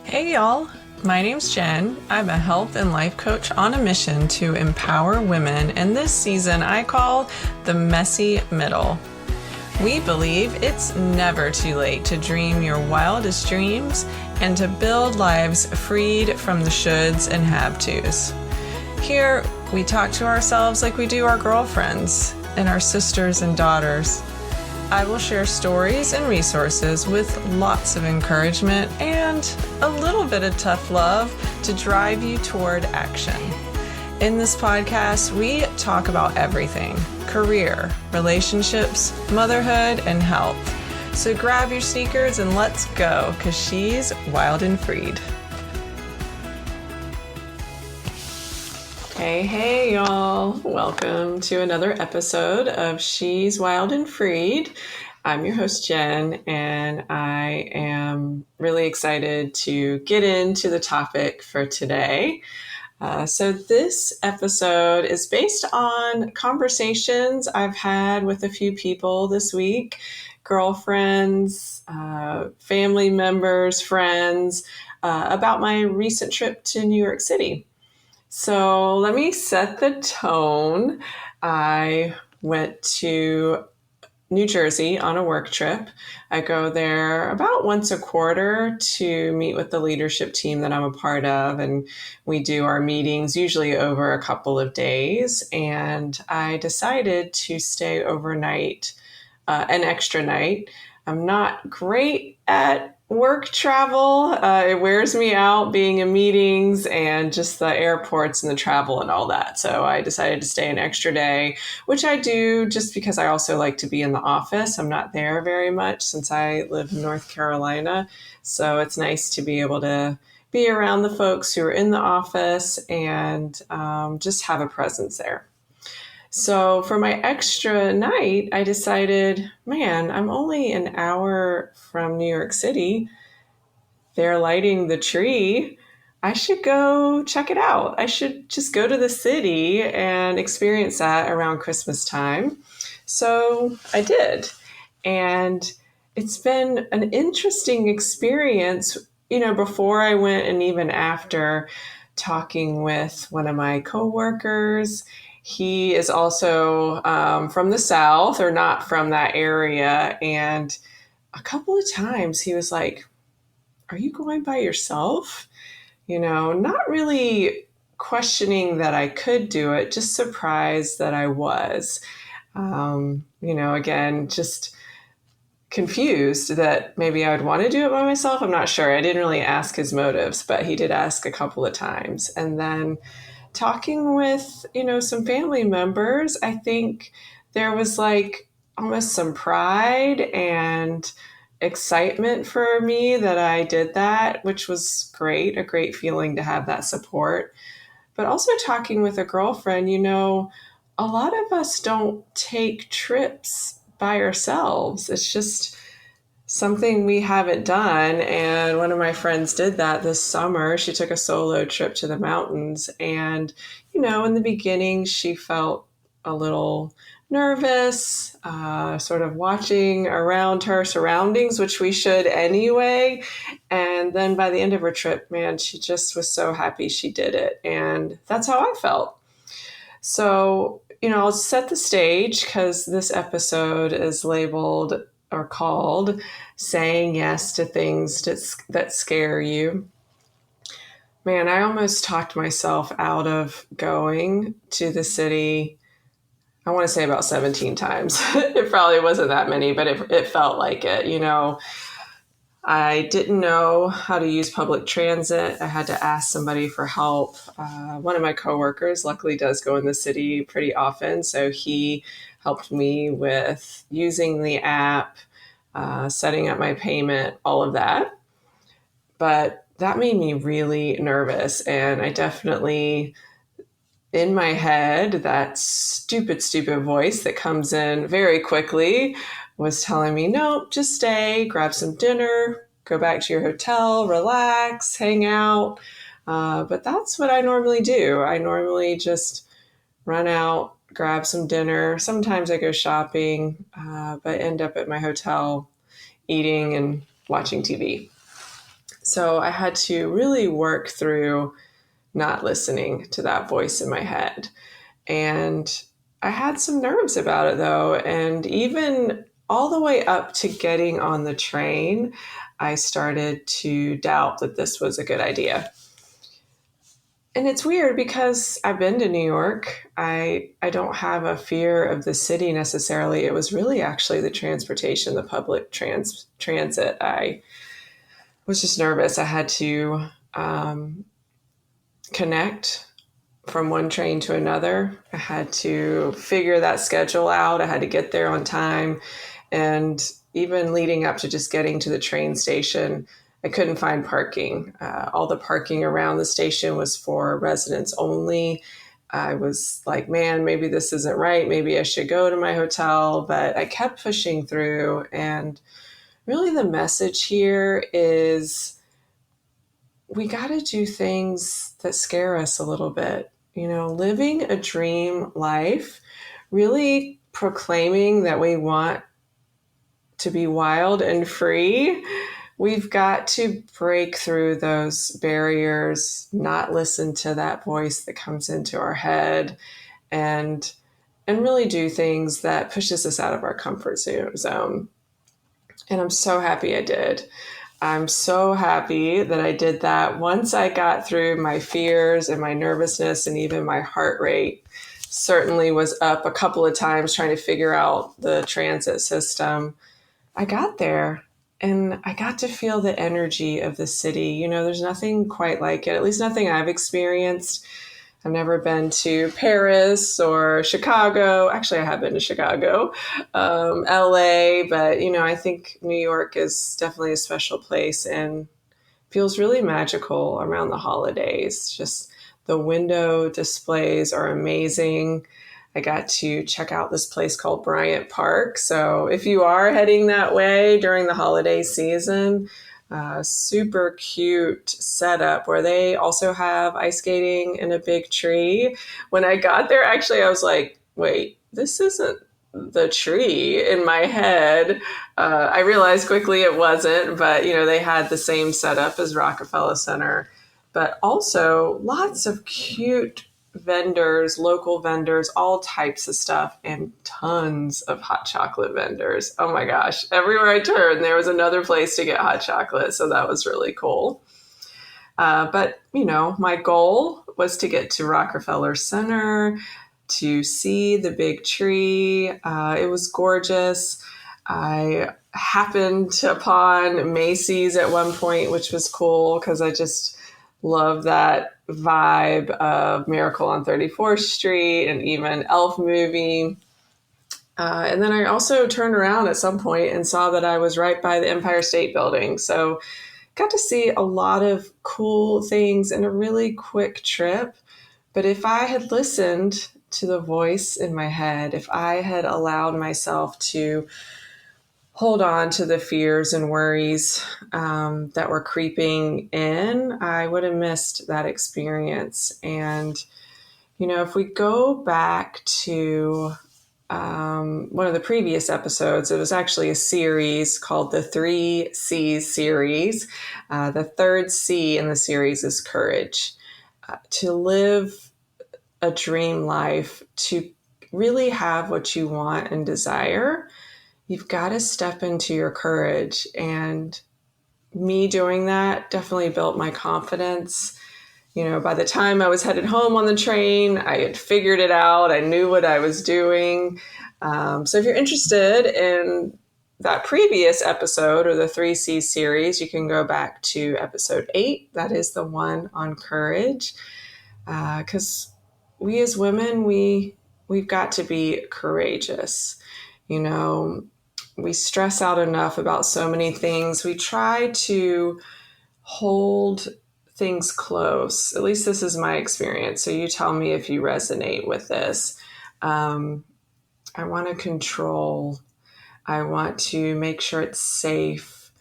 Hey y'all, my name's Jen. I'm a health and life coach on a mission to empower women, and this season I call the messy middle. We believe it's never too late to dream your wildest dreams and to build lives freed from the shoulds and have-tos. Here, we talk to ourselves like we do our girlfriends and our sisters and daughters. I will share stories and resources with lots of encouragement and a little bit of tough love to drive you toward action. In this podcast, we talk about everything: career, relationships, motherhood, and health. So grab your sneakers and let's go, because she's wild and freed. Hey, y'all. Welcome to another episode of She's Wild and Freed. I'm your host, Jen, and I am really excited to get into the topic for today. So this episode is based on conversations I've had with a few people this week, girlfriends, family members, friends, about my recent trip to New York City. So let me set the tone. I went to New Jersey on a work trip. I go there about once a quarter to meet with the leadership team that I'm a part of, and we do our meetings usually over a couple of days. And I decided to stay overnight, an extra night. I'm not great at work travel. It wears me out being in meetings and just the airports and the travel and all that. So I decided to stay an extra day, which I do just because I also like to be in the office. I'm not there very much since I live in North Carolina. So it's nice to be able to be around the folks who are in the office and just have a presence there. So for my extra night, I decided, man, I'm only an hour from New York City. They're lighting the tree. I should go check it out. I should just go to the city and experience that around Christmas time. So I did. And it's been an interesting experience, before I went and even after, talking with one of my coworkers. He is also from the South, or not from that area. And a couple of times he was like, "Are you going by yourself?" Not really questioning that I could do it, just surprised that I was. Again, just confused that maybe I would want to do it by myself. I'm not sure. I didn't really ask his motives, but he did ask a couple of times. And then talking with, some family members, I think there was like almost some pride and excitement for me that I did that, which was great, a great feeling to have that support. But also talking with a girlfriend, a lot of us don't take trips by ourselves. It's just something we haven't done. And one of my friends did that this summer. She took a solo trip to the mountains. And, in the beginning, she felt a little nervous, sort of watching around her surroundings, which we should anyway. And then by the end of her trip, man, she just was so happy she did it. And that's how I felt. So, I'll set the stage because this episode is labeled or called Saying Yes to Things that Scare You. Man, I almost talked myself out of going to the city, I want to say about 17 times. It probably wasn't that many, but it felt like it. I didn't know how to use public transit. I had to ask somebody for help. One of my coworkers luckily does go in the city pretty often, so he helped me with using the app, setting up my payment, all of that. But that made me really nervous. And I definitely, in my head, that stupid voice that comes in very quickly was telling me, nope, just stay, grab some dinner, go back to your hotel, relax, hang out. But that's what I normally do. I normally just run out, grab some dinner. Sometimes I go shopping, but end up at my hotel eating and watching TV. So I had to really work through not listening to that voice in my head. And I had some nerves about it though. And even all the way up to getting on the train, I started to doubt that this was a good idea. And it's weird because I've been to New York. I don't have a fear of the city necessarily. It was really actually the transportation, the public transit. I was just nervous. I had to connect from one train to another. I had to figure that schedule out. I had to get there on time. And even leading up to just getting to the train station, I couldn't find parking. All the parking around the station was for residents only. I was like, man, maybe this isn't right. Maybe I should go to my hotel. But I kept pushing through. And really, the message here is we got to do things that scare us a little bit. Living a dream life, really proclaiming that we want to be wild and free. We've got to break through those barriers, not listen to that voice that comes into our head, and really do things that pushes us out of our comfort zone. And I'm so happy I did. I'm so happy that I did that. Once I got through my fears and my nervousness, and even my heart rate certainly was up a couple of times trying to figure out the transit system, I got there and I got to feel the energy of the city. There's nothing quite like it, at least nothing I've experienced. I've never been to Paris or Chicago. Actually, I have been to Chicago, LA, but I think New York is definitely a special place and feels really magical around the holidays. Just the window displays are amazing. I got to check out this place called Bryant Park. So if you are heading that way during the holiday season, super cute setup where they also have ice skating in a big tree. When I got there, actually, I was like, wait, this isn't the tree in my head. I realized quickly it wasn't, but they had the same setup as Rockefeller Center, but also lots of cute vendors, local vendors, all types of stuff, and tons of hot chocolate vendors. Oh my gosh. Everywhere I turned, there was another place to get hot chocolate. So that was really cool. But my goal was to get to Rockefeller Center, to see the big tree. It was gorgeous. I happened upon Macy's at one point, which was cool because I just love that vibe of Miracle on 34th Street and even Elf movie. And then I also turned around at some point and saw that I was right by the Empire State Building. So got to see a lot of cool things in a really quick trip. But if I had listened to the voice in my head, if I had allowed myself to hold on to the fears and worries that were creeping in, I would have missed that experience. And, if we go back to one of the previous episodes, it was actually a series called the 3 C's series. The third C in the series is courage. To live a dream life, to really have what you want and desire, you've got to step into your courage. And me doing that definitely built my confidence. By the time I was headed home on the train, I had figured it out. I knew what I was doing. So if you're interested in that previous episode or the 3C series, you can go back to episode 8. That is the one on courage. Because we as women, we've got to be courageous. We stress out enough about so many things. We try to hold things close. At least this is my experience. So you tell me if you resonate with this. I want to control. I want to make sure it's safe.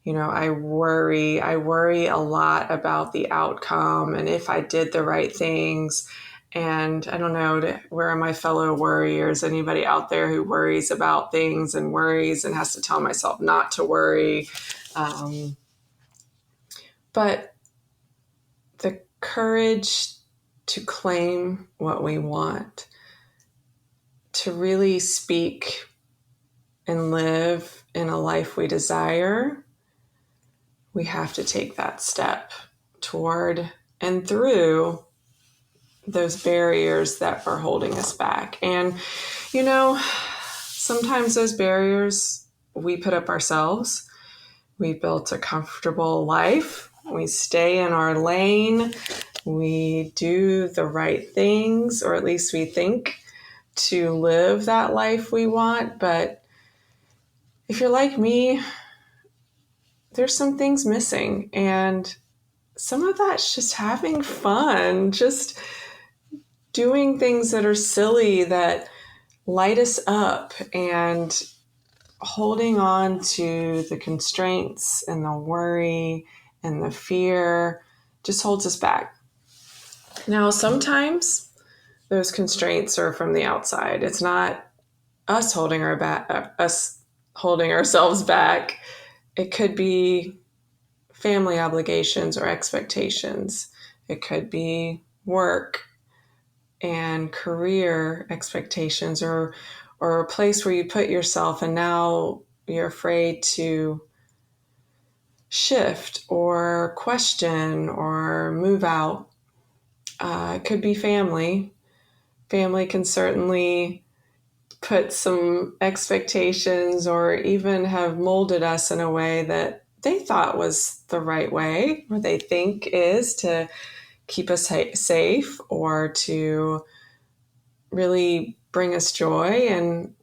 I worry a lot about the outcome and if I did the right things. And I don't know, where are my fellow worriers? Anybody out there who worries about things and worries and has to tell myself not to worry? But the courage to claim what we want, to really speak and live in a life we desire, we have to take that step toward and through those barriers that are holding us back. And, sometimes those barriers we put up ourselves. We built a comfortable life. We stay in our lane. We do the right things, or at least we think, to live that life we want. But if you're like me, there's some things missing. And some of that's just having fun, just doing things that are silly, that light us up, and holding on to the constraints and the worry and the fear just holds us back. Now, sometimes those constraints are from the outside. It's not us holding ourselves back. It could be family obligations or expectations. It could be work and career expectations, or a place where you put yourself and now you're afraid to shift or question or move out. It could be family. Family can certainly put some expectations or even have molded us in a way that they thought was the right way, or they think is, to keep us safe or to really bring us joy. And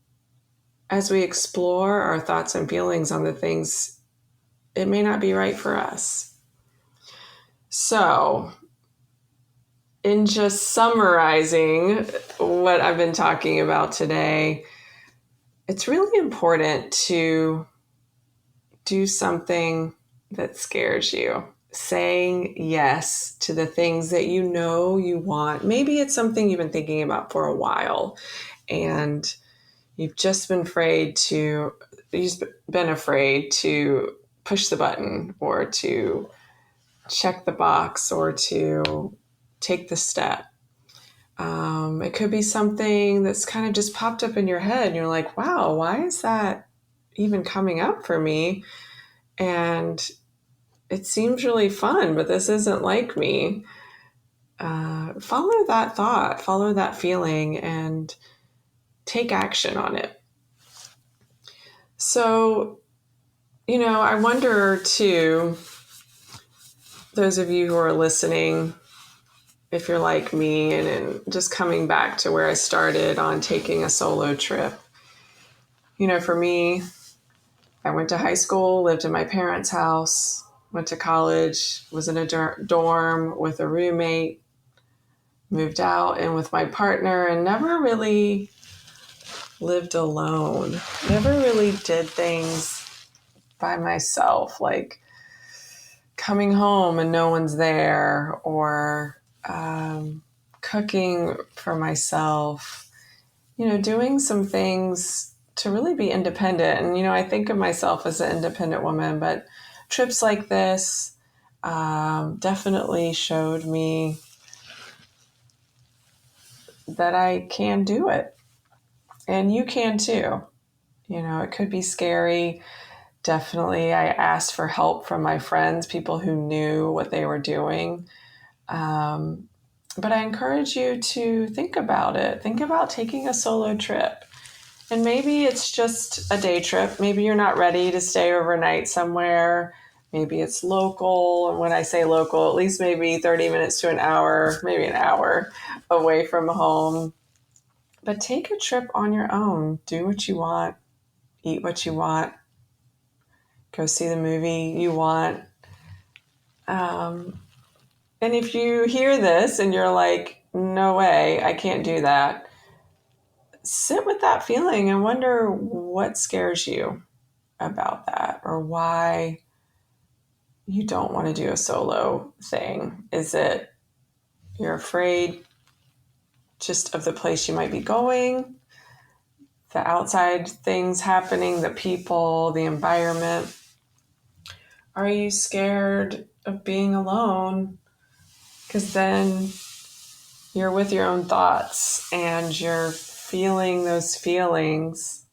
as we explore our thoughts and feelings on the things, it may not be right for us. So, in just summarizing what I've been talking about today, it's really important to do something that scares you. Saying yes to the things that you know you want. Maybe it's something you've been thinking about for a while, and you've been afraid to push the button, or to check the box, or to take the step. It could be something that's kind of just popped up in your head and you're like, wow, why is that even coming up for me? And it seems really fun, but this isn't like me. Follow that thought, follow that feeling, and take action on it. So, I wonder too, those of you who are listening, if you're like me and just coming back to where I started on taking a solo trip. For me, I went to high school, lived in my parents' house, went to college, was in a dorm with a roommate, moved out in with my partner, and never really lived alone. Never really did things by myself, like coming home and no one's there, or cooking for myself, doing some things to really be independent. And, I think of myself as an independent woman, but trips like this definitely showed me that I can do it. And you can too. It could be scary. Definitely, I asked for help from my friends, people who knew what they were doing. But I encourage you to think about it. Think about taking a solo trip. And maybe it's just a day trip. Maybe you're not ready to stay overnight somewhere. Maybe it's local. And when I say local, at least maybe 30 minutes to an hour, maybe an hour away from home. But take a trip on your own. Do what you want. Eat what you want. Go see the movie you want. And if you hear this and you're like, no way, I can't do that, sit with that feeling and wonder what scares you about that, or why you don't want to do a solo thing. Is it you're afraid just of the place you might be going, the outside things happening, the people, the environment? Are you scared of being alone, because then you're with your own thoughts and you're feeling those feelings.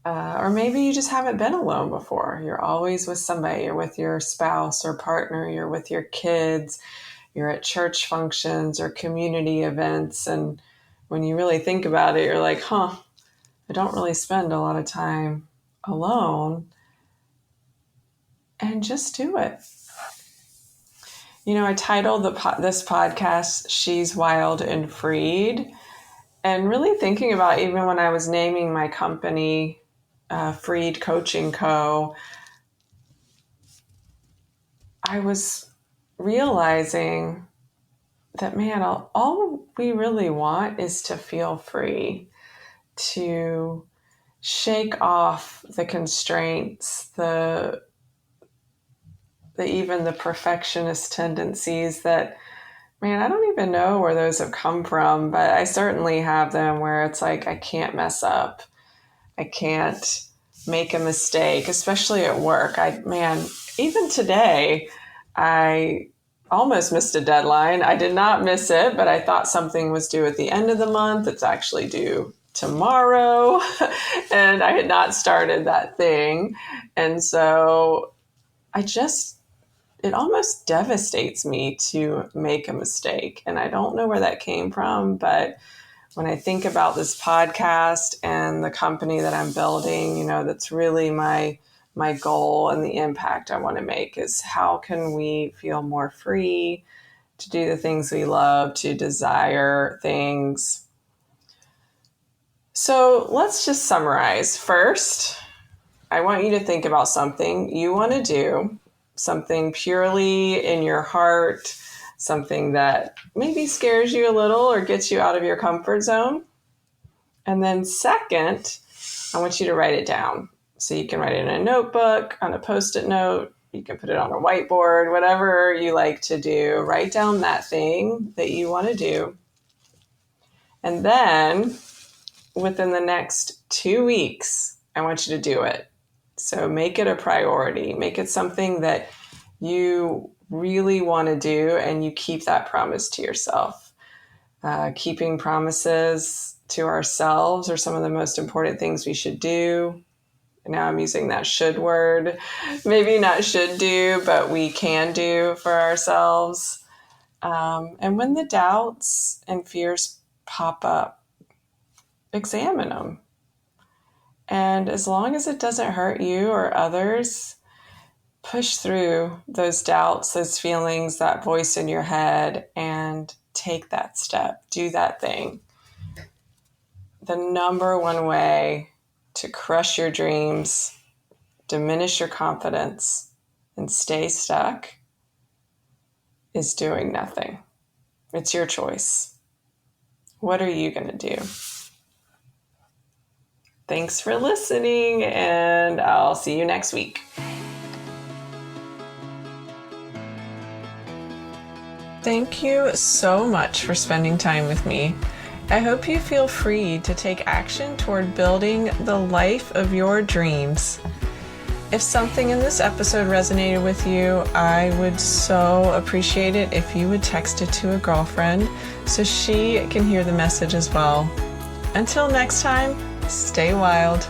Or maybe you just haven't been alone before. You're always with somebody. You're with your spouse or partner. You're with your kids. You're at church functions or community events. And when you really think about it, you're like, I don't really spend a lot of time alone. And just do it. I titled this podcast, She's Wild and Freed. And really thinking about, even when I was naming my company, Freed Coaching Co., I was realizing that, man, all we really want is to feel free, to shake off the constraints, even the perfectionist tendencies that, man, I don't even know where those have come from, but I certainly have them, where it's like, I can't mess up. I can't make a mistake, especially at work. Even today, I almost missed a deadline. I did not miss it, but I thought something was due at the end of the month. It's actually due tomorrow. And I had not started that thing. And so it almost devastates me to make a mistake. And I don't know where that came from, but when I think about this podcast and the company that I'm building, that's really my goal, and the impact I want to make is, how can we feel more free to do the things we love, to desire things. So let's just summarize. First, I want you to think about something you want to do, something purely in your heart, something that maybe scares you a little or gets you out of your comfort zone. And then second, I want you to write it down. So you can write it in a notebook, on a Post-it note, you can put it on a whiteboard, whatever you like to do. Write down that thing that you want to do. And then within the next 2 weeks, I want you to do it. So make it a priority. Make it something that you really want to do, and you keep that promise to yourself. Keeping promises to ourselves are some of the most important things we should do. Now I'm using that should word. Maybe not should do, but we can do for ourselves. And when the doubts and fears pop up, examine them. And as long as it doesn't hurt you or others, push through those doubts, those feelings, that voice in your head, and take that step. Do that thing. The number one way to crush your dreams, diminish your confidence, and stay stuck is doing nothing. It's your choice. What are you going to do? Thanks for listening, and I'll see you next week. Thank you so much for spending time with me. I hope you feel free to take action toward building the life of your dreams. If something in this episode resonated with you, I would so appreciate it if you would text it to a girlfriend so she can hear the message as well. Until next time, stay wild.